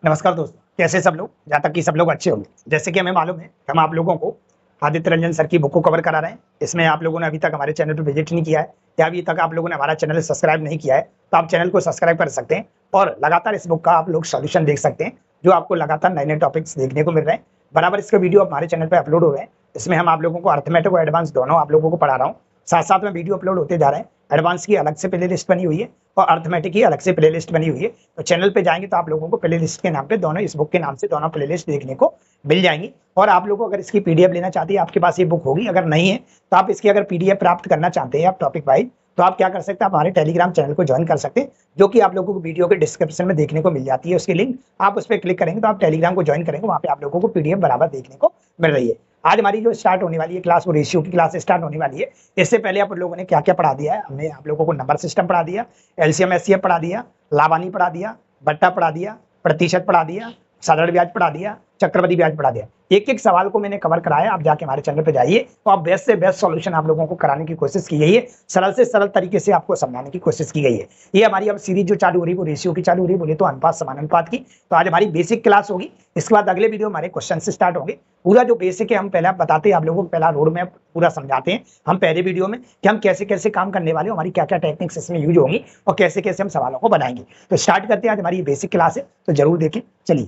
नमस्कार दोस्तों, कैसे सब लोग। जहाँ तक कि सब लोग अच्छे होंगे। जैसे कि हमें मालूम है, हम आप लोगों को आदित्य रंजन सर की बुक को कवर करा रहे हैं। इसमें आप लोगों ने अभी तक हमारे चैनल पर विजिट नहीं किया है या अभी तक आप लोगों ने हमारा चैनल सब्सक्राइब नहीं किया है, तो आप चैनल को सब्सक्राइब कर सकते हैं और लगातार इस बुक का आप लोग सोल्यूशन देख सकते हैं, जो आपको लगातार नए नए टॉपिक्स देखने को मिल रहे हैं। बराबर इसका वीडियो हमारे चैनल पर अपलोड हो रहे हैं। इसमें हम आप लोगों को अर्थमेटिक और एडवांस दोनों आप लोगों को पढ़ा रहा हूँ। साथ साथ में वीडियो अपलोड होते जा रहे हैं। एडवांस की अलग से प्ले लिस्ट बनी हुई है और अर्थमेटिक की अलग से प्ले लिस्ट बनी हुई है। तो चैनल पे जाएंगे तो आप लोगों को प्ले लिस्ट के नाम पे दोनों, इस बुक के नाम से दोनों प्ले लिस्ट देखने को मिल जाएंगी। और आप लोगों को अगर इसकी पीडीएफ लेना चाहती है, आपके पास ये बुक होगी, अगर नहीं है तो आप इसकी अगर पीडीएफ प्राप्त करना चाहते हैं आप टॉपिक वाइज, तो आप क्या कर सकते हैं, आप हमारे टेलीग्राम चैनल को ज्वाइन कर सकते हैं, जो कि आप लोगों को वीडियो के डिस्क्रिप्शन में देखने को मिल जाती है। उसकी लिंक आप उस पर क्लिक करेंगे तो आप टेलीग्राम को ज्वाइन करेंगे, वहाँ पे आप लोगों को पीडीएफ बराबर देखने को मिल रही है। आज हमारी जो स्टार्ट होने वाली है क्लास, वो रेशियो की क्लास स्टार्ट होने वाली है। इससे पहले आप लोगों ने क्या क्या पढ़ा दिया है, हमने आप लोगों को नंबर सिस्टम पढ़ा दिया, एलसीएम एचसीएफ पढ़ा दिया, लाभानी पढ़ा दिया, बट्टा पढ़ा दिया, प्रतिशत पढ़ा दिया, साधारण ब्याज पढ़ा दिया, चक्रवृद्धि ब्याज पढ़ा दिया। एक एक सवाल को मैंने कवर कराया। आप जाके हमारे चैनल पे जाइए तो आप बेस्ट से बेस्ट सॉल्यूशन आप लोगों को कराने की कोशिश की गई है। सरल से सरल तरीके से आपको समझाने की कोशिश की गई है। ये हमारी अब सीरीज जो चालू हो रही है वो रेशियो की चालू हो रही है, बोले तो अनुपात समानुपात की। तो आज हमारी बेसिक क्लास होगी। इसके बाद अगले वीडियो हमारे क्वेश्चन से स्टार्ट होंगे। पूरा जो बेसिक है हम पहले बताते हैं आप लोगों को, पहला रोड मैप पूरा समझाते हैं हम पहले वीडियो में कि हम कैसे कैसे काम करने वाले, हमारी क्या क्या टेक्निक्स इसमें यूज होंगी और कैसे कैसे हम सवालों को बनाएंगे। तो स्टार्ट करते हैं। आज हमारी बेसिक क्लास है तो जरूर देखें। चलिए,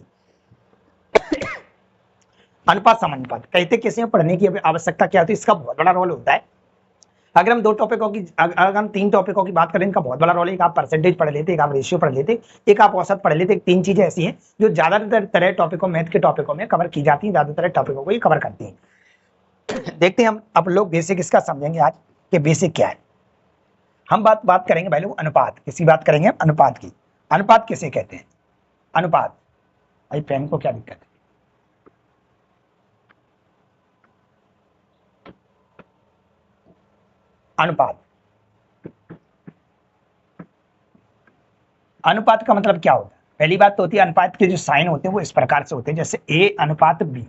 अनुपात समानुपात कहते कैसे हैं, पढ़ने की आवश्यकता क्या होती है, इसका बहुत बड़ा रोल होता है। अगर हम अगर हम 3 टॉपिकों की बात करें, इनका बहुत बड़ा रोल है। एक आप परसेंटेज पढ़ लेते, एक आप रेशियो पढ़ लेते, एक आप औसत पढ़ लेते। 3 चीजें ऐसी हैं जो ज्यादातर तरह टॉपिकों, मैथ के टॉपिकों में कवर की जाती है, ज्यादातर टॉपिकों को ये कवर करती हैं। देखते हैं हम अब लोग बेसिक इसका समझेंगे आज कि बेसिक क्या है। हम बात करेंगे भाई लोग अनुपात, किसी बात करेंगे हम अनुपात की। अनुपात किसे कहते हैं? अनुपात, भाई पेन को क्या दिक्कत है? अनुपात, अनुपात का मतलब क्या होता है? पहली बात तो होती है अनुपात के जो साइन होते हैं वो इस प्रकार से होते हैं, जैसे ए अनुपात बी।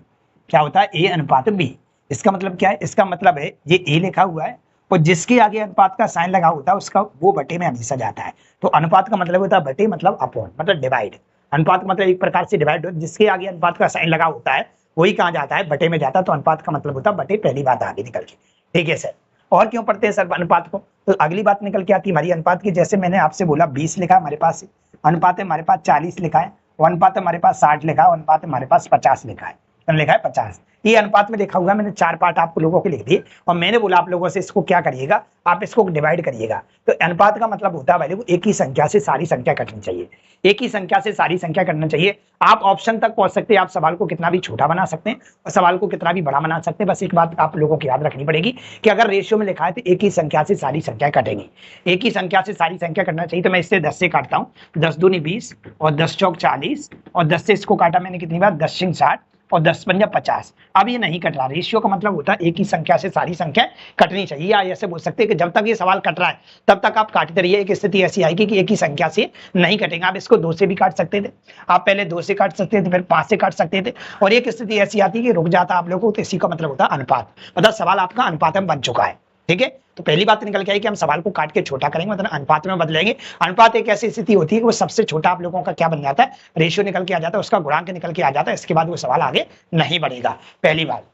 क्या होता है? ए अनुपात बी। इसका मतलब क्या है? इसका मतलब है ये ए लिखा हुआ है और जिसके आगे अनुपात का साइन लगा होता है उसका वो बटे में हमेशा जाता है। तो अनुपात का मतलब होता है बटे, मतलब अपॉन, मतलब डिवाइड। अनुपात का मतलब एक प्रकार से डिवाइड, जिसके आगे अनुपात का साइन लगा होता है वही कहाँ जाता है? बटे में जाता है। तो अनुपात का मतलब होता है बटे, पहली बात आगे निकल के। ठीक है सर, और क्यों पढ़ते हैं सर अनुपात को? तो अगली बात निकल के आती है हमारी अनुपात की। जैसे मैंने आपसे बोला 20 लिखा है हमारे पास, अनुपात है हमारे पास 40 लिखा है, और अनुपात है हमारे पास 60 लिखा है, और अनुपात है हमारे पास 50 लिखा है। लिखा है 50। ये अनुपात में देखा हुआ मैंने 4 पार्ट आप लोगों के लिख दिए और मैंने बोला आप लोगों से इसको क्या करिएगा, आप इसको डिवाइड करिएगा। तो अनुपात का मतलब होता है भाई एक ही संख्या से सारी संख्या कटनी चाहिए, एक ही संख्या से सारी संख्या कटना चाहिए। आप ऑप्शन तक पहुंच सकते हैं, आप सवाल को कितना भी छोटा बना सकते हैं और सवाल को कितना भी बड़ा बना सकते हैं। बस एक बात आप लोगों को याद रखनी पड़ेगी कि अगर रेशियो में लिखा है तो एक ही संख्या से सारी संख्या कटेंगी, एक ही संख्या से सारी संख्या कटना चाहिए। तो मैं इससे 10 से काटता हूँ, 10 दूनी 20 और 10 चौक 40, और 10 से इसको काटा मैंने कितनी बार? 10 सिंह 60 और 10 पंजा 50। अब ये नहीं कट रहा। रेशियो का मतलब होता है एक ही संख्या से सारी संख्या कटनी चाहिए। या ऐसे बोल सकते हैं कि जब तक ये सवाल कट रहा है तब तक आप काटते रहिए। एक स्थिति ऐसी आएगी कि एक ही संख्या से नहीं कटेगा। आप इसको 2 से भी काट सकते थे, आप पहले 2 से काट सकते थे, फिर 5 से काट सकते थे, और एक स्थिति ऐसी आती है कि रुक जाता आप लोगों को। तो इसी का मतलब होता है अनुपात, मतलब सवाल आपका अनुपात में बन चुका है। ठीक है, तो पहली बात निकल के आई कि हम सवाल को काट के छोटा करेंगे, मतलब अनुपात में बदलेंगे। अनुपात एक ऐसी स्थिति होती है कि वो सबसे छोटा आप लोगों का क्या बन जाता है? रेशियो निकल के आ जाता है, उसका गुणांक निकल के आ जाता है। इसके बाद वो सवाल आगे नहीं बढ़ेगा, पहली बात।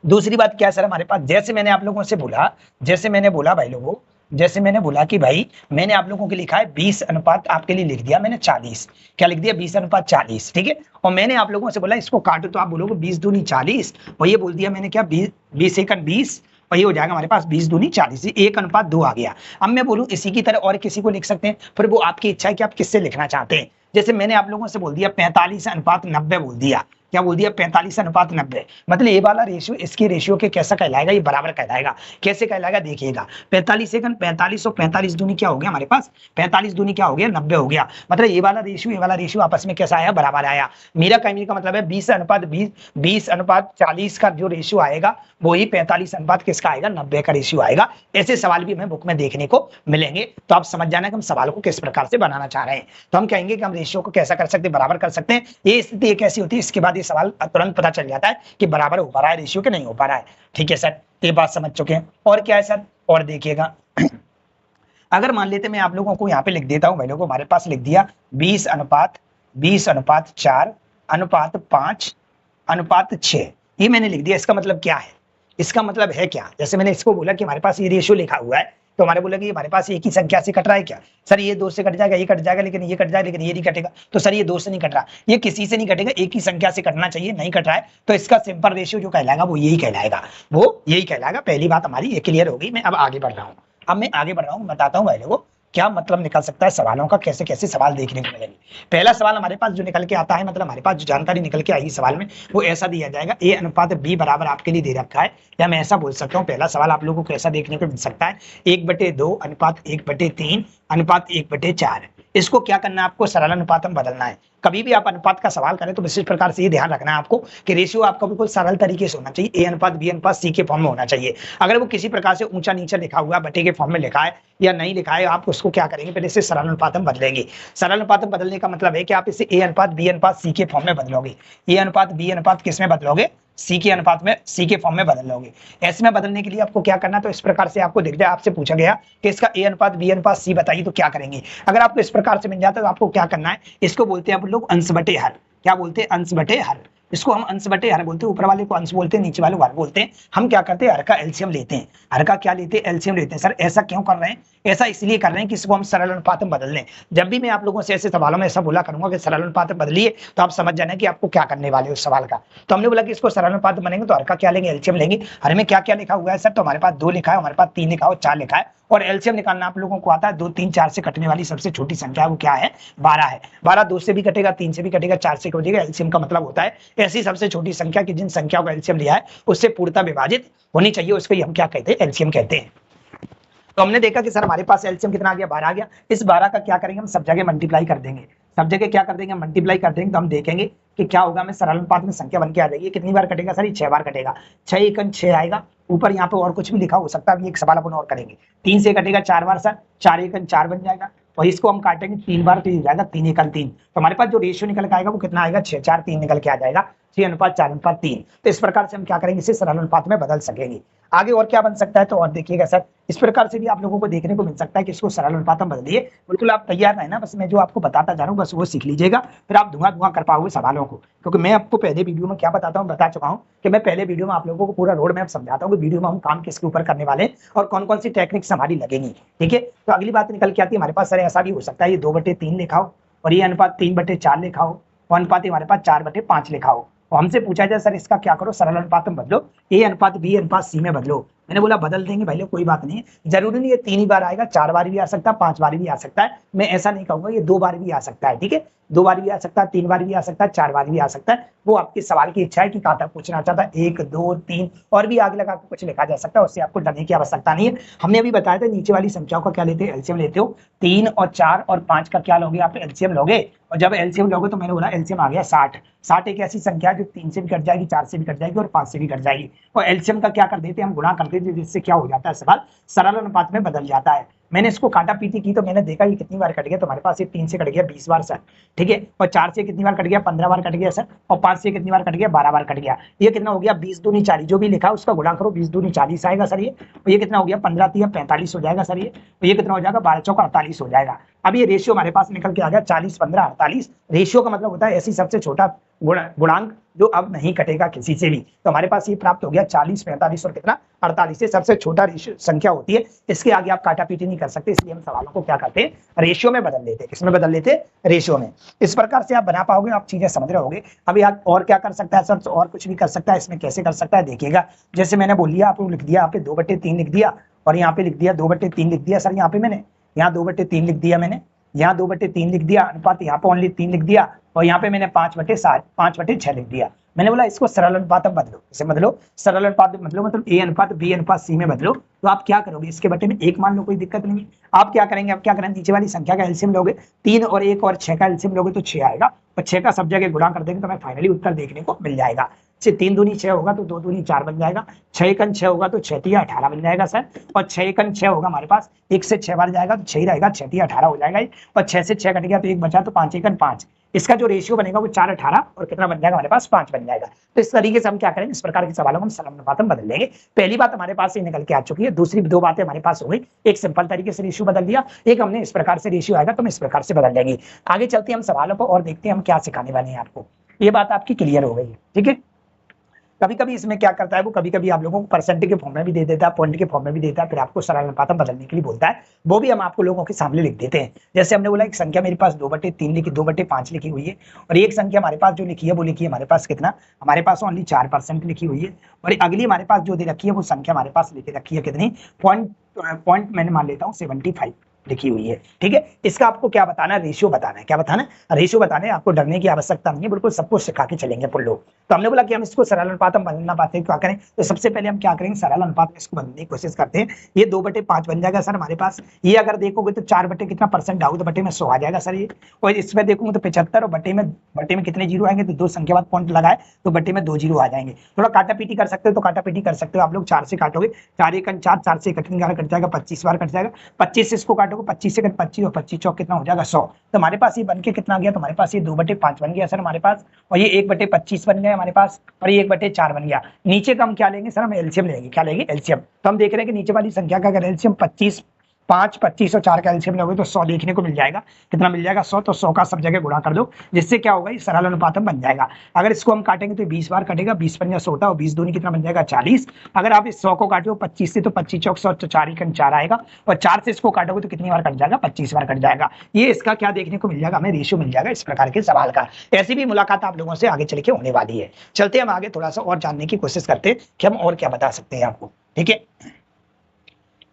दूसरी बात क्या है सर हमारे पास? जैसे मैंने आप लोगों से बोला, जैसे मैंने बोला भाई लोगों, जैसे मैंने बोला कि भाई मैंने आप लोगों के लिखा है 20 अनुपात, आपके लिए लिख दिया मैंने 40। क्या लिख दिया? 20 अनुपात 40। ठीक है, और मैंने आप लोगों से बोला इसको काटो, तो आप बोलोगे 20 दूनी 40, और ये बोल दिया मैंने क्या? 20 एकन 20, और ये हो जाएगा हमारे पास 20 दूनी 40, 1 अनुपात 2 आ गया। अब मैं बोलूं इसी की तरह और किसी को लिख सकते हैं, फिर वो आपकी इच्छा है कि आप किससे लिखना चाहते हैं। जैसे मैंने आप लोगों से बोल दिया 45 अनुपात 90 बोल दिया। क्या बोल दिया? 45 अनुपात 90। मतलब ये वाला रेशियो इसके रेशियो के कैसा कहलाएगा? ये बराबर कहलाएगा। कैसे कहलाएगा देखिएगा, 45 सेकंड 45 और 45 दूनी क्या हो गया हमारे पास? 45 दूनी क्या हो गया? 90 हो गया। मतलब ये वाला रेशियो आपस में कैसा आया? बराबर आया। मेरा कहने का मतलब है 20 अनुपात 40 का जो रेशियो आएगा वही 45 अनुपात किसका आएगा? 90 का रेशियो आएगा। ऐसे सवाल भी हमें बुक में देखने को मिलेंगे। तो आप समझ जाना कि हम सवाल को किस प्रकार से बनाना चाह रहे हैं। तो हम कहेंगे कि हम रेशियो को कैसा कर सकते हैं? बराबर कर सकते हैं। ये स्थिति एक ऐसी होती है, इसके बाद सवाल तुरंत पता चल जाता है कि बराबर हो पा रहा है रेशियो के नहीं हो पा रहा है। ठीक है सर, ये बात समझ चुके हैं। और क्या है सर? और देखिएगा, अगर मान लेते मैं आप लोगों को यहाँ पे लिख देता हूँ, भाई लोगों हमारे पास लिख दिया 20 अनुपात 20:4 अनुपात 5 अनुपात 6, ये मैंने लिख दिया। इसका मतलब क्या है? इसका मतलब है क्या? जैसे मैंने इसको बोला कि हमारे पास ये रेशियो लिखा हुआ है, तो हमारे बोला कि हमारे पास एक ही संख्या से कट रहा है क्या? सर ये 2 से कट जाएगा, ये कट जाएगा, लेकिन ये कट जाएगा, लेकिन ये नहीं कटेगा। तो सर ये 2 से नहीं कट रहा, ये किसी से नहीं कटेगा, एक ही संख्या से कटना चाहिए, नहीं कट रहा है, तो इसका सिंपल रेशियो जो कहलाएगा वो यही कहलाएगा, वो यही कहलाएगा। पहली बात हमारी ये क्लियर होगी। मैं अब आगे बढ़ रहा हूँ, बताता हूँ पहले को क्या मतलब निकल सकता है सवालों का, कैसे कैसे सवाल देखने को मिलेंगे। पहला सवाल हमारे पास जो निकल के आता है, मतलब हमारे पास जो जानकारी निकल के आई सवाल में, वो ऐसा दिया जाएगा, a अनुपात b बराबर आपके लिए दे रखा है, या मैं ऐसा बोल सकता हूँ पहला सवाल आप लोगों को कैसा देखने को मिल सकता है, 1/2 अनुपात 1/3 अनुपात 1/4। इसको क्या करना है आपको? सरल अनुपात में बदलना है। कभी भी आप अनुपात का सवाल करें तो विशेष प्रकार से ये ध्यान रखना है आपको कि रेशियो आपका बिल्कुल सरल तरीके से होना चाहिए, a अनुपात b अनुपात c के फॉर्म में होना चाहिए। अगर वो किसी प्रकार से ऊंचा नीचा लिखा हुआ बटे के फॉर्म में लिखा है या नहीं लिखा है, आप उसको क्या करेंगे? पहले इसे सरल अनुपात में बदलेंगे। सरल अनुपात में बदलने का मतलब है कि आप इसे a अनुपात b अनुपात c के फॉर्म में बदलोगे। a अनुपात b अनुपात किस में बदलोगे? सी के अनुपात में, सी के फॉर्म में बदल लोगे। ऐसे में बदलने के लिए आपको क्या करना है? तो इस प्रकार से आपको दिख जाए, आपसे पूछा गया कि इसका ए अनुपात बी अनुपात सी बताइए, तो क्या करेंगे? अगर आपको इस प्रकार से मिल जाता है तो आपको क्या करना है? इसको बोलते हैं आप लोग अंश बटे हर। क्या बोलते हैं? अंश बटे हर। इसको हम अंश बटे हर बोलते हैं, ऊपर वाले को अंश बोलते हैं, नीचे वाले को हर बोलते हैं। हम क्या करते हैं? हर का एलसीएम लेते हैं। हर का क्या लेते हैं? एलसीएम लेते हैं। सर ऐसा क्यों कर रहे हैं? ऐसा इसलिए कर रहे हैं कि इसको हम सरल अनुपात में बदल लें। जब भी मैं आप लोगों से ऐसे सवालों में ऐसा बोला करूंगा कि सरल अनुपात में बदलिए, तो आप समझ जाना कि आपको क्या करने वाले उस सवाल का। तो हमने बोला कि इसको सरल अनुपात बनेंगे तो हर का क्या लेंगे? एलसीएम लेंगे। हर में क्या क्या लिखा हुआ है सर? तो हमारे पास 2 लिखा है, हमारे पास 3 लिखा है, 4 लिखा है, और एलसीएम निकालना आप लोगों को आता है। 2 3 4 से कटने वाली सबसे छोटी संख्या है वो क्या है? 12 है। 12 2 से भी कटेगा, 3 से भी कटेगा, 4 से कटेगा। एलसीएम का मतलब होता है ऐसी सबसे छोटी संख्या की जिन संख्याओं का एलसीएम लिया है उससे पूर्णतः विभाजित होनी चाहिए, उसको हम क्या कहते हैं? एलसीएम कहते हैं। तो हमने देखा कि सर हमारे पास एलसीएम कितना आ गया? 12 आ गया। इस 12 का क्या करेंगे? हम सब जगह मल्टीप्लाई कर देंगे। सब जगह क्या कर देंगे? मल्टीप्लाई कर देंगे। तो हम देखेंगे कि क्या होगा, हमें सरल अनुपात में संख्या बन के आ जाएगी। कितनी बार कटेगा सर? ये 6 बार कटेगा। 6 एकन 6 आएगा। ऊपर यहाँ पे और कुछ भी लिखा हो सकता है, एक सवाल अपन और करेंगे। 3 से कटेगा 4 बार सर, 4 एकन 4 बन जाएगा, और इसको हम काटेंगे 3 बार तो ये जाएगा 3 एकन 3। तो हमारे पास जो रेशियो निकल के आएगा वो कितना आएगा? 6 4 3 निकल के आ जाएगा, 6 अनुपात 4 अनुपात 3। तो इस प्रकार से हम क्या करेंगे? इसे सरल अनुपात में बदल सकेंगे। आगे और क्या बन सकता है? तो और देखिएगा सर, इस प्रकार से भी आप लोगों को देखने को मिल सकता है कि इसको सरल अनुपात में बदलिए। बिल्कुल आप तैयार रहना, बस मैं जो आपको बताता जा रहा हूँ बस वो सीख लीजिएगा, फिर आप धुआं कर पाओगे सवालों को। क्योंकि मैं आपको पहले वीडियो में क्या बताता हूँ, बता चुका हूँ कि मैं पहले वीडियो में आप लोगों को पूरा रोड मैप समझाता हूँ कि वीडियो में हम काम किसके ऊपर करने वाले हैं और कौन कौन सी टेक्निक्स हमारी लगेंगी। ठीक है, तो अगली बात निकल के आती है हमारे पास, सर ऐसा भी हो सकता है ये 2/3 लिखा हो और ये अनुपात 3/4 लिखा हो, और अनुपात हमारे पास 4/5 लिखा हो, और हमसे पूछा जाए सर इसका क्या करो? सरल अनुपात में बदलो, ए अनुपात बी अनुपात सी में बदलो। मैंने बोला बदल देंगे भाई, कोई बात नहीं है। जरूरी नहीं है 3 ही बार आएगा, 4 बार भी आ सकता है, 5 बार भी आ सकता है। मैं ऐसा नहीं कहूंगा, ये 2 बार भी आ सकता है। ठीक है, 2 बार भी आ सकता है, 3 बार भी आ सकता है, 4 बार भी आ सकता है। वो आपके सवाल की इच्छा है कि कहाँ तक पूछना चाहता है, 1 2 3 और भी आगे लगा के कुछ लिखा जा सकता है, उससे आपको डरने की आवश्यकता नहीं है। हमने अभी बताया था नीचे वाली संख्याओं का क्या लेते हैं? एलसीएम लेते हो। 3 और 4 और 5 का क्या लोगे? आप एलसीएम लोगे, और जब एलसीएम लोगे तो मैंने बोला एलसीएम आ गया 60। 60 एक ऐसी संख्या है जो 3 से भी कट जाएगी, 4 से भी कट जाएगी और 5 से भी कट जाएगी। और एलसीएम का क्या कर देते हैं? हम गुणा कर देते हैं, जिससे क्या हो जाता है? सवाल सरल अनुपात में बदल जाता है। मैंने इसको काटा पीटी की तो मैंने देखा ये कितनी बार कट गया, तो हमारे पास ये 3 से कट गया 20 बार सर। ठीक है, और 4 से कितनी बार कट गया? 15 बार कट गया सर, और 5 से कितनी बार कट गया? 12 बार कट गया। ये कितना हो गया? 20 दूनी 40, जो भी लिखा है उसका गुणा करो, 20 दूनी 40 आएगा सर ये। और ये कितना हो गया? 15 3 45 हो जाएगा सर ये। और ये कितना हो जाएगा? 12 चौका 48 हो जाएगा। अब ये रेशियो हमारे पास निकल के आ गया 40 15 48। रेशियो का मतलब होता है ऐसी सबसे छोटा गुणांक जो अब नहीं कटेगा किसी से भी। तो हमारे पास ये प्राप्त हो गया 40 45 और कितना? 48 से सबसे छोटा संख्या होती है। इसके आगे आप काटा पीटी नहीं कर सकते, इसलिए हम सवालों को क्या करते हैं? रेशियो में बदल लेते हैं। किसमें बदल लेते हैं? रेशियो में। इस प्रकार से आप बना पाओगे, आप चीजें समझ रहे होगे। अभी आप और क्या कर सकता है सर? तो और कुछ भी कर सकता है। इसमें कैसे कर सकता है देखिएगा, जैसे मैंने बोल दिया, आपको लिख दिया यहाँ पे 2/3 लिख दिया, और यहाँ पे लिख दिया 2/3 लिख दिया सर। यहाँ पे मैंने यहाँ 2/3 लिख दिया, मैंने यहाँ 2/3 लिख दिया, अनुपात यहाँ पे ओनली 3 लिख दिया, और यहाँ पे मैंने 5/6 लिख दिया। मैंने बोला इसको सरल अनुपात में बदलो। इसे बदलो, सरल अनुपात में बदलो, मतलब ए अनुपात बी अनुपात सी में बदलो। तो आप क्या करोगे? इसके बटे में 1 मान लो, कोई दिक्कत नहीं है। आप क्या करेंगे? आप क्या करेंगे? नीचे वाली संख्या का एलसीएम लोगे, 3 और 1 और 6 का एलसीएम लोगे तो 6 आएगा, और 6 का सब जगह गुणा कर देंगे तो हमें फाइनली उत्तर देखने को मिल जाएगा। तीन दूनी 6 होगा तो दो दूनी 4 बन जाएगा, 6 एकन 6 होगा तो 6 तिया 18 बन जाएगा सर, और 6 एकन 6 होगा हमारे पास, 1 से 6 बार जाएगा तो 6 ही रहेगा, 6 तिया 18 हो जाएगा, और 6 से 6 कट गया तो 1 बचा, तो 5 एकन 5, इसका जो रेशियो बनेगा वो 4 18 और कितना बन जाएगा हमारे पास 5 बन जाएगा। तो इस तरीके से हम क्या करेंगे, इस प्रकार के सवालों को हम सरल अनुपात में बदल लेंगे। पहली बात हमारे पास ये निकल के आ चुकी है, दूसरी दो बातें हमारे पास हो गई, एक सिंपल तरीके से रेशियो बदल दिया, एक हमने इस प्रकार से रेशियो आएगा तो हम इस प्रकार से बदल देंगे। आगे चलते हैं हम सवालों पर और देखते हैं हम क्या सिखाने वाले हैं आपको, ये बात आपकी क्लियर हो गई है, ठीक है। कभी कभी इसमें क्या करता है वो, कभी कभी आप लोगों को परसेंटेज के फॉर्म में भी दे देता है, पॉइंट के फॉर्म में भी देता है, फिर आपको सरल अनुपात में बदलने के लिए बोलता है, वो भी हम आपको लोगों के सामने लिख देते हैं। जैसे हमने बोला एक संख्या मेरे पास 2/3 लिखी, 2/5 लिखी हुई है, और एक संख्या हमारे पास जो लिखी है वो लिखी है हमारे पास कितना, हमारे पास ओनली 4% लिखी हुई है, और अगली हमारे पास जो दे रखी है वो संख्या हमारे पास लिखी रखी है कितनी, पॉइंट मैंने मान लेता हूँ 75 लिखी हुई है, ठीक है। इसका आपको क्या बताना है, रेशियो बताना है, क्या बताना है, रेशियो बताना है, आपको डरने की आवश्यकता नहीं है, बिल्कुल सब कुछ सिखा के चलेंगे अपन लोग। तो हमने बोला कि हम इसको सरल अनुपात में बदलना पाते हैं, क्या करें, तो सबसे पहले हम क्या करेंगे, सरल अनुपात में इसको बदलने की कोशिश करते हैं। ये 2/5 बन जाएगा सर हमारे पास, ये अगर देखोगे तो 4 बटे कितना परसेंट डाउट, बटे में 100 आ जाएगा सर ये, और इसमें देखोगे तो 75, और बटे में कितने जीरो आएंगे, तो दो संख्या बाद पॉइंट लगाए तो बटे में 2 जीरो आ जाएंगे। थोड़ा काटा पीटी कर सकते हो तो काटा पीटी कर सकते हो आप लोग, 4 से काटोगे, 4 एकन 4, 4 से 11 कट जाएगा, 25 बार कट जाएगा, 25 से इसको काटोगे, 25 से 25 और 25 चौक कितना हो जाएगा 100, तो हमारे पास ये बन के कितना गया, तो हमारे पास ये 2/5 बन गया सर हमारे पास, और ये 1/25 बन गया हमारे पास, और ये 1/4 बन गया। नीचे का हम क्या लेंगे सर, हम एलसीएम लेंगे, क्या लेंगे, एलसीएम। तो हम देख रहे हैं कि नीचे वाली संख्या का अगर एलसीएम 25, 5, 25 और 4 का एलसीएम लोगे तो 100 देखने को मिल जाएगा, कितना मिल जाएगा 100, तो 100 का सब जगह गुणा कर दो, जिससे क्या होगा, ये सरल अनुपात में बन जाएगा। अगर इसको हम काटेंगे तो 20 बार कटेगा, 20 पंजा 100 होता है, और 20 दूनी कितना बन जाएगा 40। अगर आप इस 100 को काटो 25 से तो 25 चौक 100, तो 4 एकन 4 आएगा, और 4 से इसको काटोगे तो कितनी बार कट जाएगा, 25 बार कट जाएगा। ये इसका क्या देखने को मिल जाएगा, हमें रेशियो मिल जाएगा इस प्रकार के सवाल का। ऐसी भी मुलाकात आप लोगों से आगे चल के होने वाली है। चलते हम आगे थोड़ा सा और जानने की कोशिश करते हैं कि हम और क्या बता सकते हैं आपको, ठीक है।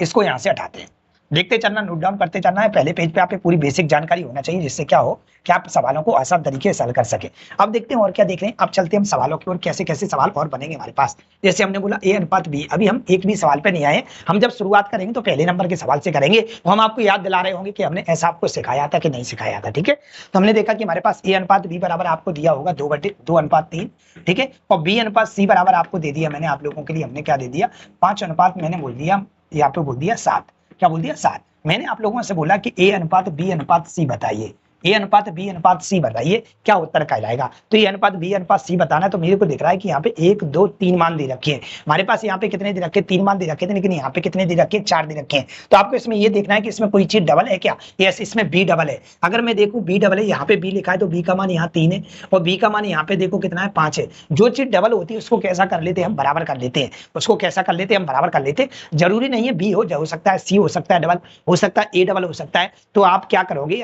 इसको यहां से हटाते हैं, देखते चलना, नोट डाउन करते चलना है। पहले पेज पे आपको पूरी बेसिक जानकारी होना चाहिए, जिससे क्या हो कि आप सवालों को आसान तरीके से हल कर सके। अब देखते हैं और क्या देख रहे हैं, अब चलते हैं हम सवालों की ओर, कैसे कैसे सवाल और बनेंगे हमारे पास। जैसे हमने बोला A अनुपात B, अभी हम एक भी सवाल पे नहीं आए, हम जब शुरुआत करेंगे तो पहले नंबर के सवाल से करेंगे, तो हम आपको याद दिला रहे होंगे कि हमने ऐसा आपको सिखाया था कि नहीं सिखाया था, ठीक है। तो हमने देखा कि हमारे पास A अनुपात B बराबर आपको दिया होगा 2/2 ठीक है, और B अनुपात C बराबर आपको दे दिया मैंने आप लोगों के लिए, हमने क्या दे दिया 5 अनुपात मैंने बोल दिया, यहाँ पे बोल दिया 7, क्या बोल दिया 7। मैंने आप लोगों से बोला कि A अनुपात B अनुपात C बताइए, A अनुपात B अनुपात C बताइए, क्या उत्तर कहलाएगा। तो A अनुपात B अनुपात C बताना है, तो मेरे को दिख रहा है कि यहाँ पे 1 2 3 मान दे रखे हैं हमारे पास, यहाँ पे कितने दे रखे, 3 मान दे रखे थे, लेकिन यहाँ पे कितने दे रखे, 4 दे रखे हैं। तो आपको इसमें ये देखना है कि इसमें कोई चीज डबल है क्या, यस इसमें B डबल है। अगर मैं देखूं B डबल है, यहाँ पे B लिखा है तो B का मान यहाँ 3 है, और B का मान यहाँ पे देखो कितना है 5 है। जो चीज डबल होती है उसको कैसा कर लेते हैं हम, बराबर कर लेते हैं, उसको कैसा कर लेते हैं हम, बराबर कर लेते हैं। जरूरी नहीं है B हो सकता है C हो सकता है डबल, हो सकता है A डबल हो सकता है। तो आप क्या करोगे,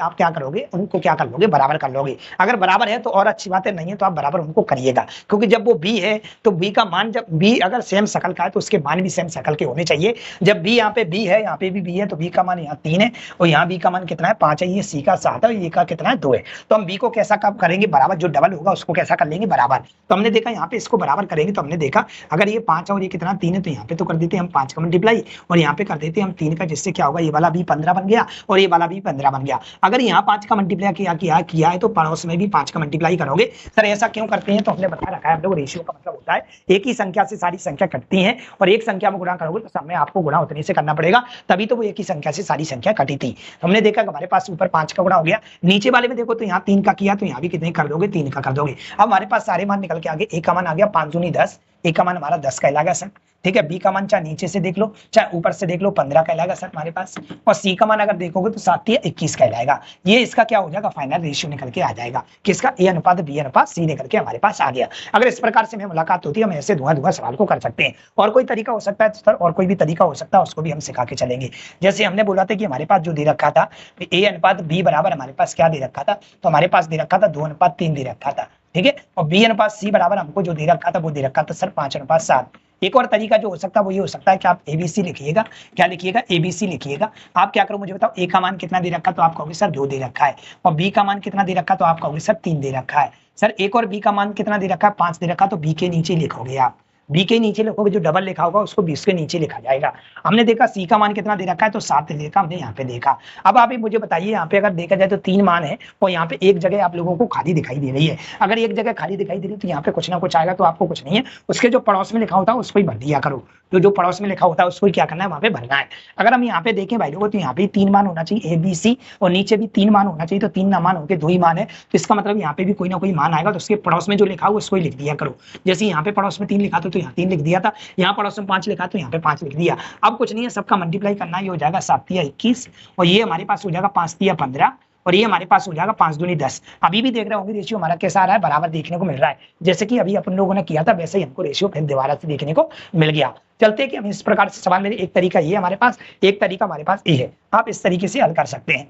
उनको क्या कर लोगे, बराबर कर लोगे। अगर बराबर है तो और अच्छी बात है, नहीं है तो आप बराबर उनको करिएगा, क्योंकि जब वो B है तो B का मान, जब B अगर सेम शकल का है तो उसके मान भी सेम शकल के होने चाहिए। जब B यहाँ पे B है, यहाँ पे भी B है, तो B का मान यहाँ 3 है, और यहाँ B का मान कितना है 5 है, ये C का 7 है, ये का कितना है 2 है। तो हम B को कैसा कब करेंगे, बराबर, जो डबल होगा उसको कैसा कर लेंगे, बराबर। तो हमने देखा यहाँ पे इसको बराबर करेंगे, तो हमने देखा अगर ये 5 और ये कितना 3 है, तो यहाँ पे तो कर देते हैं हम 5 का मल्टीप्लाई, और यहाँ पे कर देते हैं हम 3 का, जिससे क्या होगा, ये वाला भी 15 बन गया और ये वाला भी 15 बन गया। अगर यहाँ 5 का मल्टीप्लाई किया है तो पड़ोस में भी 5 का मल्टीप्लाई करोगे। सर ऐसा क्यों करते हैं, तो हमने बता रखा है हम लोग, रेशियो का मतलब होता है एक ही संख्या से सारी संख्या कटती है, और एक संख्या में गुणा करोगे तो सब में आपको गुणा उतने से करना पड़ेगा, तभी तो वो एक ही संख्या से सारी संख्या कटी थी। हमने देखा कि हमारे पास ऊपर 5 का गुणा हो गया, नीचे वाले में देखो तो यहाँ 3 का किया, तो यहाँ भी कितने कर दोगे, 3 का कर दोगे। अब हमारे पास सारे मान निकल के आगे, A का मान आ गया 5 दूनी 10, A का मान हमारा 10 कहलाएगा सर, ठीक है। B का मान चाहे नीचे से देख लो चाहे ऊपर से देख लो 15 कहलाएगा सर हमारे पास, और C का मान अगर देखोगे तो 7 या 21 कहलाएगा। ये इसका क्या हो जाएगा, फाइनल रेशियो निकल के आ जाएगा, किसका, A अनुपात B अनुपात C निकल के हमारे पास आ गया। अगर इस प्रकार से हमें मुलाकात होती है, हम ऐसे धुआं सवाल को कर सकते हैं। और कोई तरीका हो सकता है सर, और कोई भी तरीका हो सकता है, उसको भी हम सिखा के चलेंगे। जैसे हमने बोला था कि हमारे पास जो दे रखा था A अनुपात B बराबर हमारे पास क्या दे रखा था, तो हमारे पास दे रखा था 2:3 दे रखा था, ठीक है। और B अनुपात C बराबर हमको जो दे रखा था वो दे रखा था सर 5:7। एक और तरीका जो हो सकता है वो ये हो सकता है कि आप ABC लिखिएगा, क्या लिखिएगा, ABC लिखिएगा। आप क्या करो मुझे बताओ, A का मान कितना दे रखा, तो आप कहोगे सर 2 दे रखा है, और B का मान कितना दे रखा, तो आप कहोगे सर 3 दे रखा है। सर एक और B का मान कितना दे रखा है, 5 दे रखा, तो B के नीचे लिखोगे आप, बी के नीचे लिखोगे, जो डबल लिखा होगा उसको 20 के नीचे लिखा जाएगा। हमने देखा सी का मान कितना दे रखा है, तो 7 दे रखा हमने यहाँ पे देखा। अब आप मुझे बताइए, यहाँ पे अगर देखा जाए तो 3 मान है और यहाँ पे एक जगह आप लोगों को खाली दिखाई दे रही है। अगर एक जगह खाली दिखाई दे रही है तो यहाँ पे कुछ ना कुछ आएगा, तो आपको कुछ नहीं है, उसके जो पड़ोस में लिखा होता है उसको ही भर दिया करो। तो जो पड़ोस में लिखा होता है उसको ही क्या करना है, वहां पे भरना है। अगर हम यहाँ पे देखें भाई लोगों, तो यहाँ पे 3 मान होना चाहिए ए बी सी, और नीचे भी 3 मान होना चाहिए। तो 3 ना मान होके 2 ही मान है, तो इसका मतलब यहाँ पे भी कोई ना कोई मान आएगा, तो उसके पड़ोस में जो लिखा हो उसको ही लिख दिया करो। जैसे यहाँ पे पड़ोस में 3 लिखा था तो यहाँ 3 लिख दिया था, यहाँ पड़ोस में 5 लिखा तो यहाँ पे 5 लिख दिया। अब कुछ नहीं है, सबका मल्टीप्लाई करना, ये हो जाएगा 7 या 21, और ये हमारे पास हो जाएगा 5 या 15, और ये हमारे पास हो जाएगा 5 दूनी 10। अभी भी देख रहे होंगे रेशियो हमारा कैसा आ रहा है, बराबर देखने को मिल रहा है। जैसे कि अभी अपन लोगों ने किया था वैसे ही हमको रेशियो फिर दोबारा से देखने को मिल गया। चलते हैं कि हम इस प्रकार से सवाल, मेरे एक तरीका ये हमारे पास, एक तरीका हमारे पास ये है, आप इस तरीके से हल कर सकते हैं।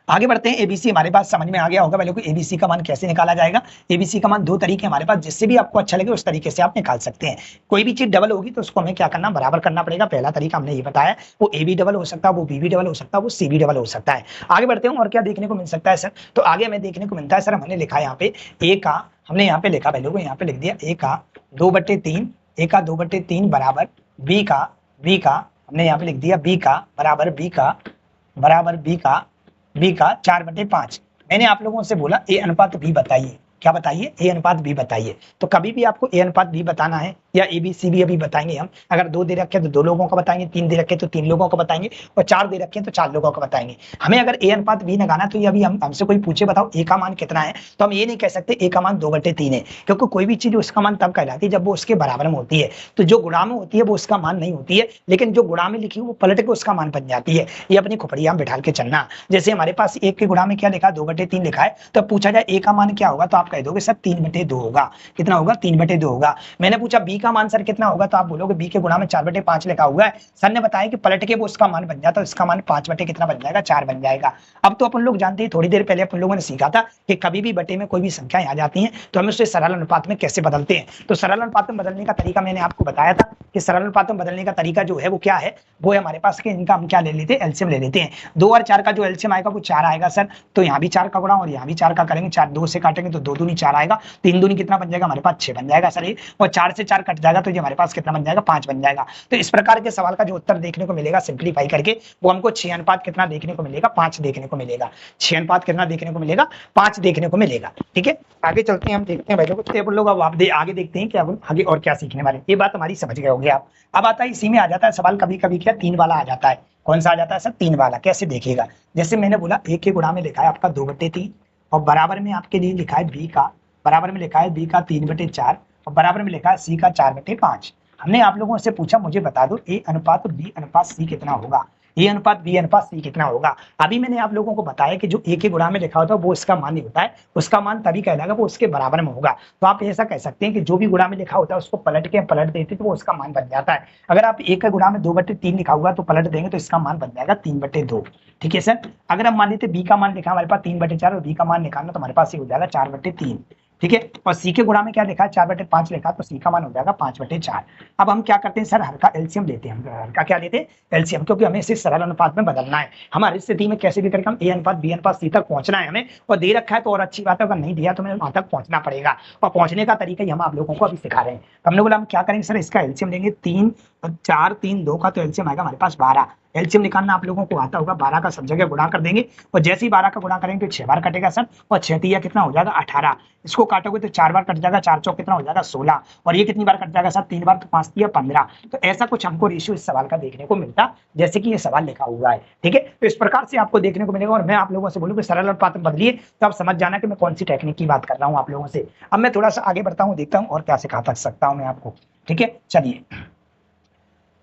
आगे बढ़ते हैं। एबीसी हमारे पास समझ में आ गया होगा पहले को एबीसी का मान कैसे निकाला जाएगा। एबीसी का मान 2 तरीके हमारे पास, जिससे भी आपको अच्छा लगे उस तरीके से आप निकाल सकते हैं। कोई भी चीज डबल होगी तो उसको हमें क्या करना, बराबर करना पड़ेगा। पहला तरीका हमने ये बताया, वो ए भी डबल हो सकता है, वो बी भी डबल हो सकता है, वो सी भी डबल हो सकता है। आगे बढ़ते हैं और क्या देखने को मिल सकता है सर, तो आगे हमें देखने को मिलता है सर, हमने लिखा है यहाँ पे ए का, हमने यहाँ पे लिखा पहले को, यहाँ पे लिख दिया ए का 2/3, ए का 2/3 बराबर बी का हमने यहाँ पे लिख दिया बी का बराबर बी का 4/5। मैंने आप लोगों से बोला ए अनुपात बी बताइए, क्या बताइए, ए अनुपात बी बताइए। तो कभी भी आपको ए अनुपात बी बताना है, या ए बी सी भी अभी बताएंगे हम। अगर 2 दे रखे तो 2 लोगों का बताएंगे, 3 दे रखे तो 3 लोगों का बताएंगे, और 4 दे रखे तो 4 लोगों का बताएंगे। हमें अगर ए अनुपात बी लगाना, तो ये अभी हमसे कोई पूछे बताओ ए का मान कितना है, तो हम ये नहीं कह सकते ए का मान 2/3 है, क्योंकि कोई भी चीज उसका मान तब कहलाती है जब वो उसके बराबर में होती है। तो जो गुणा में होती है वो उसका मान नहीं होती है, लेकिन जो गुणा में लिखी है वो पलट के उसका मान बन जाती है। ये अपनी खोपड़िया में बिठा के चलना। जैसे हमारे पास 1 के गुणा में क्या लिखा है, 2/3 लिखा है, तो पूछा जाए ए का मान क्या होगा, तो आप कह दोगे सर 3/2 होगा। कितना होगा, 3/2 होगा। मैंने पूछा बी का मान सर कितना होगा, तो आप बोलोगे बी के गुणा में 4/5 लिखा हुआ है। सर ने बताया कि पलट के वो उसका मान बन जाता है, इसका मान 5 कितना बन जाएगा, 4 बन जाएगा। अब तो अपन लोग जानते हैं, थोड़ी देर पहले अपन लोगों ने सीखा था कि कभी भी बटे में कोई भी संख्याएं आ जाती हैं तो हम उसे सरल अनुपात में कैसे बदलते हैं। तो सरल अनुपात में बदलने का तरीका मैंने आपको बताया था कि सरल अनुपात में बदलने का तरीका जो है वो क्या है, वो है हमारे पास कि इनका हम क्या ले लेते हैं, एलसीएम ले लेते हैं। 2 और 4 का जो एलसीएम आएगा वो 4 आएगा सर, तो यहाँ भी 4 का गुणा और यहाँ भी 4 का करेंगे, 4 2 से काटेंगे तो 2 दूनी 4 आएगा, 3 दूनी कितना बन जाएगा हमारे पास 6 बन जाएगा सर ये, और 4 से 4 कट जाएगा तो ये हमारे पास कितना बन जाएगा, 5 बन जाएगा। तो इस प्रकार के सवाल का जो उत्तर देखने को मिलेगा सिंप्लीफाई करके, वो हमको 6 अनुपात कितना देखने को मिलेगा, 5 देखने को मिलेगा। 6 अनुपात कितना देखने को मिलेगा, 5 देखने को मिलेगा। ठीक है, आगे चलते हैं, हम देखते हैं भाई लोग अब आप आगे देखते हैं कि अब आगे और क्या सीखने वाले। ये बात हमारी समझ गए होंगे आप। अब आता है इसी में आ जाता है सवाल, कभी कभी क्या 3 वाला आ जाता है। कौन सा आ जाता है सर, 3 वाला। कैसे देखिएगा, जैसे मैंने बोला एक के गुणा में लिखा है आपका 2/3, और बराबर में आपके लिए लिखा है बी का, बराबर में लिखा है बी का 3/4, और बराबर में लिखा है सी का 4/5। हमने आप लोगों से पूछा मुझे बता दो ए अनुपात बी अनुपात सी कितना होगा, ए अनुपात बी अनुपात सी कितना होगा। अभी मैंने आप लोगों को बताया कि जो ए के गुणा में लिखा होता है वो उसका मान नहीं होता है, उसका मान तभी कहलाएगा वो उसके बराबर में होगा। तो आप ऐसा कह सकते हैं कि जो भी गुणा में लिखा होता है उसको पलट देते तो वो उसका मान बन जाता है। अगर आप ए के गुणा में 2/3 लिखा हुआ तो पलट देंगे तो इसका मान बन जाएगा 3/2। ठीक है सर। अगर हम मान लेते बी का मान लिखा हमारे पास 3/4 और बी का मान निकालना तो हमारे पास ये हो जाएगा 4/3। ठीक है, और सी के गुणा में क्या लिखा है 4/5 लिखा, तो सी का मान हो जाएगा 5/4। अब हम क्या करते हैं सर, हर का एलसीएम लेते हैं। हम हर का क्या लेते हैं, एलसीएम, क्योंकि हमें इसे सरल अनुपात में बदलना है। हमारी स्थिति में कैसे भी करके हम ए अनुपात बी अनुपात सी तक पहुंचना है हमें, और दे रखा है तो और अच्छी बात है, अगर नहीं दिया तो हमें वहां तक पहुंचना पड़ेगा, और पहुंचने का तरीका ही हम आप लोगों को अभी सिखा रहे हैं। तो हमने बोला हम क्या करेंगे सर, इसका एलसीएम लेंगे 3 और 4 3 2 का, तो एलसीएम आएगा हमारे पास 12। एलसीएम निकालना आप लोगों को आता होगा, 12 का सब जगह गुणा कर देंगे, और जैसे ही 12 का गुणा करेंगे तो 6 बार कटेगा सर, और 6 तिया कितना हो जाएगा 18। इसको काटोगे तो 4 बार कट जाएगा, 4 चौक कितना हो जाएगा 16, और ये कितनी बार कट जाएगा सर 3 बार, तो 5 तिया 15। तो ऐसा कुछ हमको रेशियो इस सवाल का देखने को मिलता जैसे कि ये सवाल लिखा हुआ है। ठीक है, तो इस प्रकार से आपको देखने को मिलेगा। और मैं आप लोगों से बोलूँ कि सरल अनुपात में बदलिए तो आप समझ जाना कि मैं कौन सी टेक्निक की बात कर रहा हूँ आप लोगों से। अब मैं थोड़ा सा आगे बढ़ता हूँ, देखता हूँ और क्या सिखा सकता हूँ मैं आपको। ठीक है, चलिए।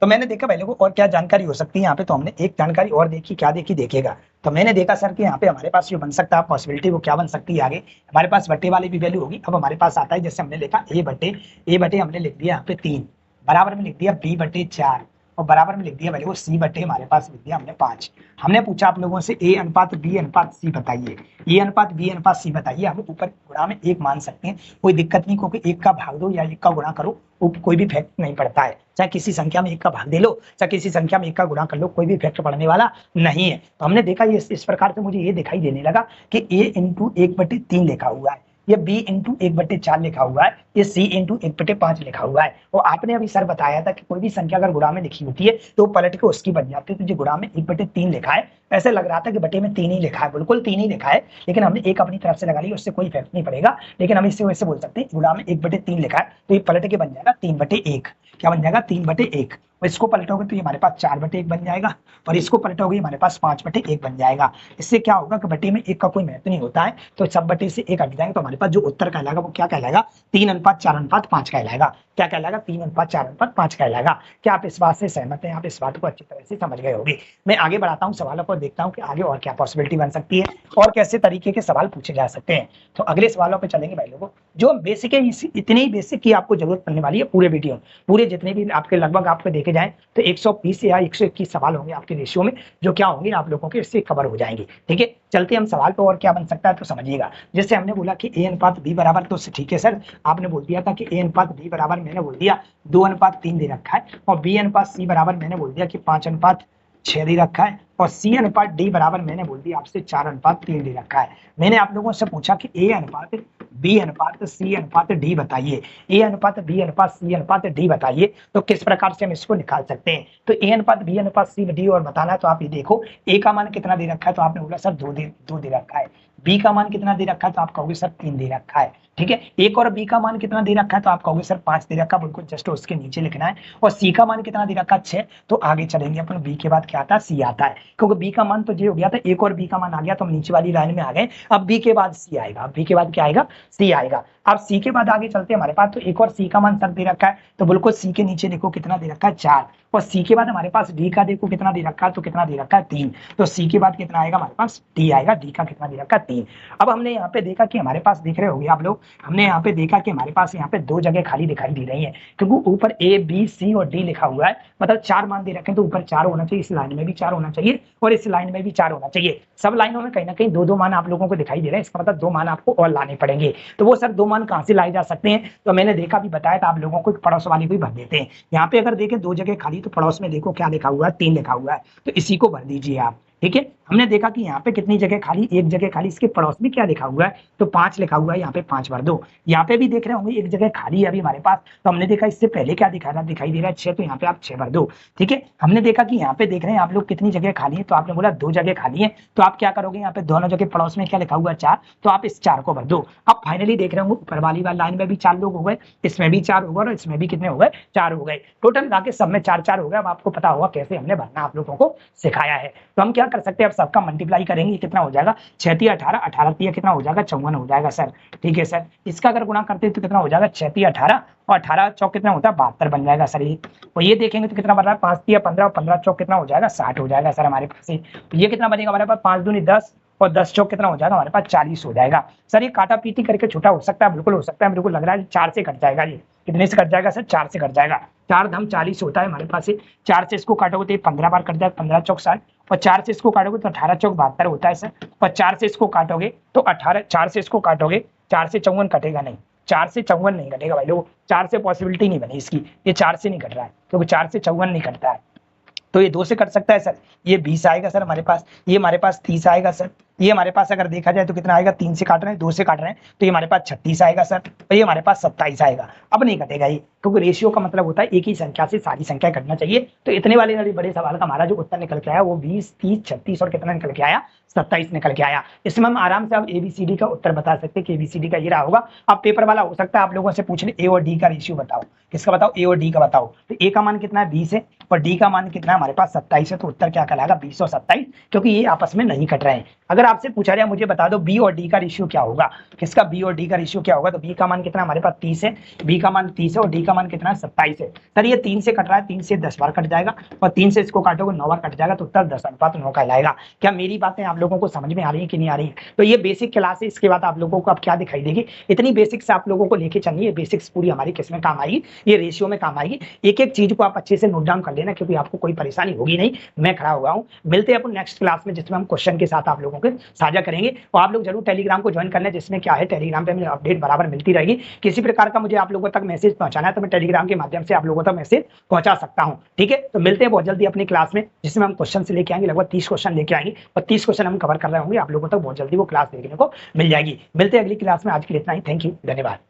तो मैंने देखा पहले को और क्या जानकारी हो सकती है यहाँ पे, तो हमने एक जानकारी और देखी, क्या देखी देखिएगा। तो मैंने देखा सर कि यहाँ पे हमारे पास जो बन सकता है पॉसिबिलिटी, वो क्या बन सकती है, आगे हमारे पास बट्टे वाली भी वैल्यू होगी। अब हमारे पास आता है, जैसे हमने लिखा ए बटे हमने लिख दिया यहाँ पे 3, बराबर में लिख दिया b/4, और बराबर में लिख दिया वैल्यू सी बटे हमारे पास लिख दिया हमने 5। हमने पूछा आप लोगों से ए अनुपात बी अनुपात सी बताइए, ए अनुपात बी अनुपात सी बताइए। हम ऊपर गुणा में 1 मान सकते हैं, कोई दिक्कत नहीं, क्योंकि 1 का भाग दो या 1 का गुणा करो, कोई भी फैक्ट नहीं पड़ता है। चाहे किसी संख्या में 1 का भाग दे लो, चाहे किसी संख्या में 1 का गुणा कर लो, कोई भी फैक्ट पड़ने वाला नहीं है। तो हमने देखा ये इस प्रकार से मुझे ये दिखाई देने लगा कि a × 1/3 लिखा हुआ है। ये b इंटू 1/4 लिखा हुआ है, ये c इंटू 1/5 लिखा हुआ है। और आपने अभी सर बताया था कि कोई भी संख्या अगर गुणा में लिखी होती है तो पलट के उसकी बन जाती है, तो जो गुणा में 1/3 लिखा है, ऐसे लग रहा था कि बटे में 3 ही लिखा है, बिल्कुल 3 ही लिखा है, लेकिन हमने एक अपनी तरफ से लगा ली, उससे कोई इफेक्ट नहीं पड़ेगा, लेकिन हम इससे वैसे बोल सकते हैं गुणा में 1/3 लिखा है, तो ये पलट के बन जाएगा 3/1। क्या बन जाएगा? 3/1। और इसको पलटोगे तो ये हमारे पास 4/1 बन जाएगा, और इसको पलटोगे हमारे पास 5/1 बन जाएगा। इससे क्या होगा कि बटे में 1 का कोई महत्व नहीं होता है, तो सब बटे से 1 हट जाएगा, तो हमारे पास जो उत्तर कहलाएगा वो क्या कहलाएगा? 3:4:5 कहलाएगा। क्या कहलाएगा? 3:4:5 कहलाएगा। क्या आप इस बात से सहमत हैं? आप इस बात को अच्छी तरह से समझ गए होंगे। मैं आगे बढ़ाता हूँ सवालों को, देखता हूँ कि आगे और क्या पॉसिबिलिटी बन सकती है और कैसे तरीके के सवाल पूछे जा सकते हैं। तो अगले सवालों पे चलेंगे भाई लोगों। जो बेसिक है, इतनी बेसिक की आपको जरूरत पड़ने वाली है पूरे वीडियो में। पूरे जितने भी आपके लगभग आपको देखे जाएं तो 120 या 121 सवाल होंगे आपके रेशियो में, जो क्या होंगे आप लोगों के इससे कवर हो जाएंगे। ठीक है, चलते हम सवाल पे और क्या बन सकता है तो समझिएगा। जैसे हमने बोला कि a अनुपात b बराबर, तो ठीक है सर, आपने बोल दिया था कि a अनुपात b बराबर, मैंने बोल दिया 2:3 दे रखा है, और b अनुपात c बराबर मैंने बोल दिया कि 5:6 दे रखा है, और c अनुपात d बराबर मैंने बोल दिया आपसे 4:3 दे रखा है। मैंने आप लोगों से पूछा कि a अनुपात b अनुपात c अनुपात d बताइए, a अनुपात b अनुपात c अनुपात d बताइए, तो किस प्रकार से हम इसको निकाल सकते हैं। तो a अनुपात b अनुपात c d और बताना है, तो आप ये देखो a का मान कितना दे रखा है, तो आपने बोला सर 2 दे रखा है। b का मान कितना दे रखा है, तो आप कहोगे सर 3 दे रखा है। ठीक है, एक और b का मान कितना दे रखा है, तो आप कहोगे सर 5 दे रखा है, बिल्कुल जस्ट उसके नीचे लिखना है। और c का मान कितना दे रखा है, 6। तो आगे चलेंगे अपन, b के बाद क्या आता है, c आता है, क्योंकि b का मान तो ये हो गया था, एक और b का मान आ गया, तो हम नीचे वाली लाइन में आ गए। अब b के बाद c आएगा, अब b के बाद क्या आएगा, c आएगा। अब c के बाद आगे चलते हैं, हमारे पास तो एक और c का मान सर दे रखा है, तो बिल्कुल c के नीचे देखो कितना दे रखा है, 4। और c के बाद हमारे पास d का देखो कितना दे रखा है, तो कितना दे रखा है, 3। तो c के बाद कितना आएगा हमारे पास, d आएगा, d का कितना दे रखा है, 3। अब हमने यहाँ पे देखा कि हमारे पास, देख रहे होंगे आप लोग, हमने यहाँ पे देखा कि हमारे पास यहाँ पे 2 जगह खाली दिखाई दे रही है, क्योंकि ऊपर a b c और d लिखा हुआ है, मतलब 4 मान दे रखे हैं, तो ऊपर 4 होना चाहिए, इस लाइन में भी 4 होना चाहिए, और इस लाइन में भी 4 होना चाहिए। सब लाइनों में कहीं ना कहीं 2-2 मान आप लोगों को दिखाई दे रहे हैं, इसका मतलब 2 मान आपको और लाने पड़ेंगे। तो वो सर 2 मान कहाँ से लाए जा सकते हैं, तो मैंने देखा भी, बताया था आप लोगों को, पड़ोस वाली को ही भर देते हैं। यहाँ पे अगर देखें 2 जगह खाली, तो पड़ोस में देखो क्या लिखा हुआ है, 3 लिखा हुआ है, तो इसी को भर दीजिए आप। ठीक है, हमने देखा कि यहाँ पे कितनी जगह खाली, 1 जगह खाली, इसके पड़ोस में क्या लिखा हुआ है, तो 5 लिखा हुआ है, यहाँ पे 5 भर दो। यहाँ पे भी देख रहे होंगे 1 जगह खाली है अभी हमारे पास, तो हमने देखा इससे पहले क्या दिखाई दे रहा है 6, तो यहाँ पे आप 6 भर दो। ठीक है, हमने देखा कि यहाँ पे देख रहे हैं आप लोग कितनी जगह खाली है, तो आपने बोला 2 जगह खाली है, तो आप क्या करोगे, यहाँ पे दोनों जगह पड़ोस में क्या लिखा हुआ है, 4, तो आप इस 4 को भर दो। अब फाइनली देख रहे होंगे ऊपर वाली लाइन में भी 4 लोग हो गए, इसमें भी 4 हो गए, और इसमें भी कितने हो गए, 4 हो गए, टोटल मिला के सब में 4-4 हो गए। अब आपको पता होगा कैसे हमने भरना आप लोगों को सिखाया है। तो हम क्या कर सकते हैं, अब सबका मल्टीप्लाई करेंगे, कितना हो जाएगा, 6 18, 18 कितना हो जाएगा, 54 हो जाएगा सर। ठीक है सर, इसका अगर गुणा करते हैं तो कितना हो जाएगा, 6 18, और 18 चौक कितना होता है, 72 बन जाएगा सर ये। और ये देखेंगे तो कितना बन रहा है, 5 15, और 15 चौक कितना हो जाएगा, 60 हो जाएगा सर हमारे पास। ये कितना बनेगा हमारे पास, 5 दूनी 10, और 10 चौक कितना हो जाएगा हमारे पास, 40 हो जाएगा सर। ये काटा पीटी करके छोटा हो सकता है, बिल्कुल हो सकता है, बिल्कुल लग रहा है 4 से कट जाएगा। ये कितने से कट जाएगा सर, 4 से कट जाएगा। 4 धम 40 होता है हमारे पास से, 4 से इसको काटोगे तो ये 15 बार कट जाएगा, 15 चौक 60, और 4 से इसको काटोगे तो 18 चौक 72 होता है सर। और 4 से इसको काटोगे तो 18, 4 से इसको काटोगे, 4 से 54 कटेगा नहीं, 4 से 54 नहीं कटेगा भाई लोग, 4 से पॉसिबिलिटी नहीं बनी इसकी, ये 4 से नहीं कट रहा है, क्योंकि 4 से 54 नहीं कटता है। तो ये 2 से कट सकता है सर, ये 20 आएगा सर हमारे पास, ये हमारे पास 30 आएगा सर। ये हमारे पास अगर देखा जाए तो कितना आएगा, 3 से काट रहे हैं, 2 से काट रहे हैं, तो ये हमारे पास 36 आएगा सर, और ये हमारे पास 27 आएगा। अब नहीं कटेगा ये, क्योंकि रेशियो का मतलब होता है एक ही संख्या से सारी संख्या कटना चाहिए। तो इतने वाले बड़े सवाल का हमारा जो उत्तर निकल के आया वो 20, 30, 36 और कितना निकल के आया, 27 निकल के आया। इसमें हम आराम से अब ABCD का उत्तर बता सकते हैं कि ABCD का ये रहा होगा। अब पेपर वाला हो सकता है आप लोगों से पूछ ले, A और D का रेशियो बताओ, किसका बताओ, A और D का बताओ। तो A का मान कितना है, 20 है, और D का मान कितना है हमारे पास, 27 है। तो उत्तर क्या कहलाएगा, 20 और 27, क्योंकि ये आपस में नहीं कट रहे हैं। अगर आपसे पूछा जाए मुझे बता दो B और D का रेशियो क्या होगा, किसका B और D का रेशियो क्या होगा, तो B का मान कितना हमारे पास 30 है, B का मान 30 है, और D का मान कितना है, 27 है। सर ये 3 से कट रहा है, 3 से 10 बार कट जाएगा, और 3 से इसको काटोगे 9 बार कट जाएगा, तो उत्तर 10:9 कहलाएगा। क्या मेरी बातें आप लोगों को समझ में आ रही है कि नहीं आ रही है? तो ये बेसिक क्लास है, इसके बाद आप लोगों को अब क्या दिखाई देगी, इतनी बेसिक से आप लोगों को लेके चलनी है। बेसिक्स पूरी हमारी किस में काम आएगी, ये रेशियो में काम आएगी। एक एक चीज को आप अच्छे से नोट डाउन कर लेना, क्योंकि आपको कोई परेशानी होगी नहीं, मैं खड़ा हुआ हूँ। मिलते हैं अपन नेक्स्ट क्लास में, जिसमें हम क्वेश्चन के साथ आप लोगों के साझा करेंगे। और आप लोग जरूर टेलीग्राम को ज्वाइन करना, जिसमें क्या है टेलीग्राम पे मुझे अपडेट बराबर मिलती रहेगी। किसी प्रकार का मुझे आप लोगों तक मैसेज पहुंचाना है तो मैं टेलीग्राम के माध्यम से आप लोगों तक मैसेज पहुंचा सकता हूं। ठीक है, तो मिलते हैं बहुत जल्दी अपनी क्लास में, जिसमें हम क्वेश्चन से लेके आएंगे, लगभग 30 क्वेश्चन लेके आएंगे और 30 क्वेश्चन हम कवर कर रहे होंगे। आप लोगों तक बहुत जल्दी वो क्लास देखने को मिल जाएगी। मिलते हैं अगली क्लास में। आज के लिए इतना ही। थैंक यू, धन्यवाद।